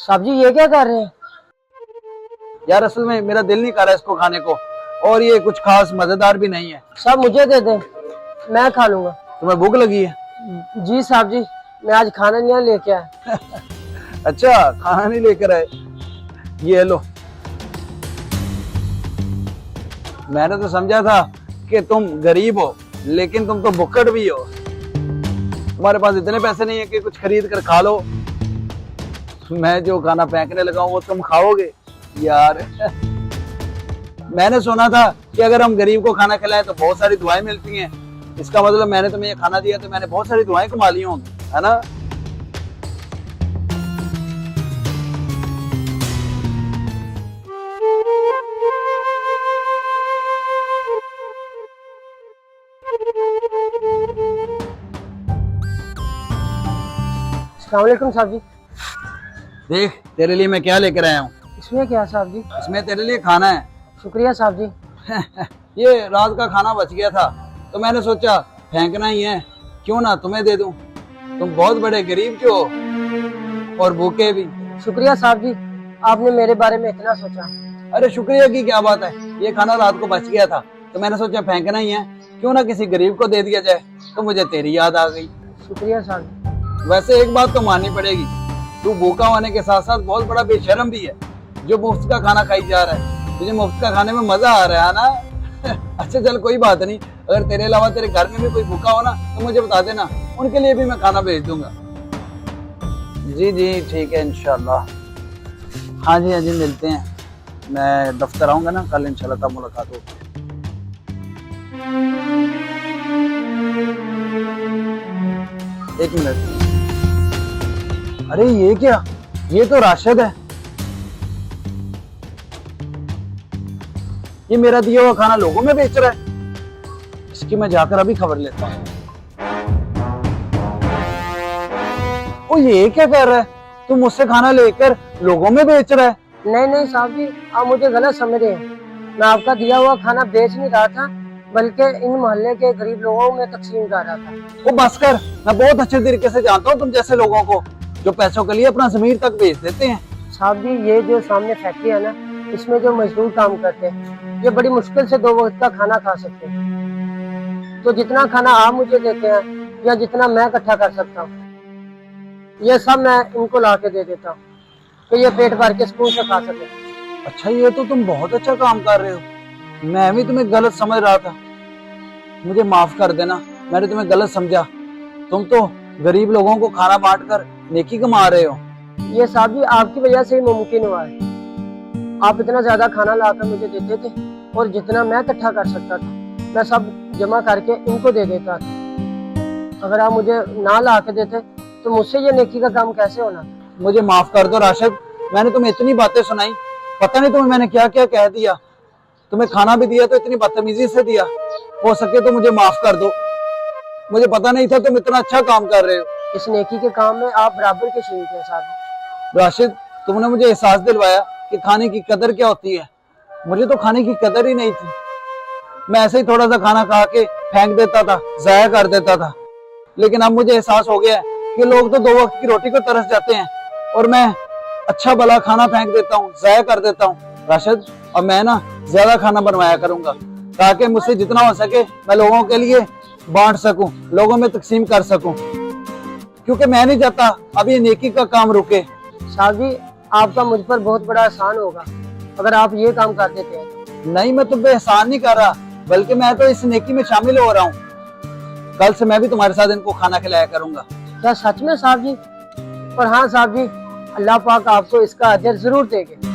साहब जी ये क्या कर रहे हैं? यार असल में मेरा दिल नहीं कर रहा इसको खाने को, और ये कुछ खास मजेदार भी नहीं है। साहब मुझे दे दें, मैं खा लूंगा। तुम्हें भूख लगी है? जी साहब जी, मैं आज खाना नहीं लेके आया। अच्छा, खाना नहीं लेकर आए, ये लो। मैंने तो समझा था कि तुम गरीब हो, लेकिन तुम तो भुक्कड़ भी हो। तुम्हारे पास इतने पैसे नहीं है कि कुछ खरीद कर खा लो। मैं जो खाना फेंकने लगा हूं वो तुम खाओगे यार। मैंने सुना था कि अगर हम गरीब को खाना खिलाएं तो बहुत सारी दुआएं मिलती हैं। इसका मतलब मैंने तुम्हें ये खाना दिया तो मैंने बहुत सारी दुआएं कमा ली होंगी, है ना? अस्सलाम वालेकुम साहब जी। देख तेरे लिए मैं क्या लेकर आया हूँ। इसमें क्या साहब जी? इसमें तेरे लिए खाना है। शुक्रिया साहब जी। ये रात का खाना बच गया था तो मैंने सोचा फेंकना ही है, क्यों ना तुम्हें दे दूं। तुम बहुत बड़े गरीब जो हो और भूखे भी। शुक्रिया साहब जी, आपने मेरे बारे में इतना सोचा। अरे शुक्रिया की क्या बात है, ये खाना रात को बच गया था तो मैंने सोचा फेंकना ही है, क्यों ना किसी गरीब को दे दिया जाए। तो मुझे तेरी याद आ गई। शुक्रिया साहब जी। वैसे एक बात तो माननी पड़ेगी, तू भूखा होने के साथ साथ बहुत बड़ा बेशर्म भी है जो मुफ्त का खाना खाई जा रहा है। तुझे मुफ्त का खाने में मजा आ रहा है ना? अच्छा चल कोई बात नहीं, अगर तेरे अलावा तेरे घर में भी कोई भूखा हो ना तो मुझे बता देना, उनके लिए भी मैं खाना भेज दूंगा। जी जी ठीक है इंशाल्लाह। हाँ जी हाँ जी, मिलते हैं। मैं दफ्तर आऊंगा ना कल, इंशाल्लाह तब मुलाकात होगी। एक मिनट, अरे ये क्या, ये तो राशिद है। ये मेरा दिया हुआ खाना लोगों में बेच रहा है। इसकी मैं जाकर अभी खबर लेता हूँ। ओ ये क्या कर रहा है, तू मुझसे खाना लेकर लोगों में बेच रहा है? नहीं नहीं साहब जी, आप मुझे गलत समझ रहे हैं। मैं आपका दिया हुआ खाना बेच नहीं रहा था, बल्कि इन मोहल्ले के गरीब लोगों में तकसीम कर रहा था। वो बस कर, मैं बहुत अच्छे तरीके से जानता हूँ तुम जैसे लोगों को जो पैसों के लिए अपना जमीर तक बेच देते हैं। साहब जी ये जो सामने फैक्ट्री है ना, इसमें जो मजदूर काम करते हैं ये बड़ी मुश्किल से 2 वक्त का खाना खा सकते हैं। तो जितना खाना आप मुझे देते हैं या जितना मैं इकट्ठा कर सकता हूँ, ये सब मैं इनको ला के दे देता हूँ तो ये पेट भर के सुकून से खा सके। अच्छा ये तो तुम बहुत अच्छा काम कर रहे हो, मैं भी तुम्हें गलत समझ रहा था। मुझे माफ कर देना, मैंने तुम्हें गलत समझा। तुम तो गरीब लोगों को खाना बांट कर नेकी कमा रहे हो। ये साहब जी आपकी वजह से ही मुमकिन हुआ है। आप इतना ज्यादा खाना लाकर मुझे देते थे और जितना मैं इकट्ठा कर सकता था मैं सब जमा करके इनको दे देता था। अगर आप मुझे ना ला के देते तो मुझसे ये नेकी का काम कैसे होना। मुझे माफ कर दो राशिद, मैंने तुम्हें इतनी बातें सुनाई, पता नहीं तुम्हें मैंने क्या क्या कह दिया। तुम्हें खाना भी दिया तो इतनी बदतमीजी से दिया। हो सके तो मुझे माफ कर दो, मुझे पता नहीं था तुम इतना अच्छा काम कर रहे हो। इस नेकी के काम में आप बराबर के शरीक हैं साहब। राशिद तुमने मुझे एहसास दिलवाया कि खाने की कदर क्या होती है। मुझे तो खाने की कदर ही नहीं थी। मैं ऐसे ही थोड़ा सा खाना खा के फेंक देता था, जाया कर देता था। लेकिन अब मुझे एहसास हो गया कि लोग तो 2 वक्त की रोटी को तरस जाते हैं और मैं अच्छा भला खाना फेंक देता हूँ, जाया कर देता हूँ। राशिद अब मैं ना ज्यादा खाना बनवाया करूंगा ताकि मुझसे जितना हो सके मैं लोगों के लिए बांट सकूं, लोगों में तकसीम कर सकूं, क्योंकि मैं नहीं चाहता अब ये नेकी का काम रुके। साहब जी आपका मुझ पर बहुत बड़ा एहसान होगा अगर आप ये काम कर देते हैं। नहीं मैं तुम पे एहसान नहीं कर रहा, बल्कि मैं तो इस नेकी में शामिल हो रहा हूँ। कल से मैं भी तुम्हारे साथ इनको खाना खिलाया करूंगा। क्या सच में साहब जी? और हाँ साहब जी, अल्लाह पाक आपको इसका अजर जरूर देंगे।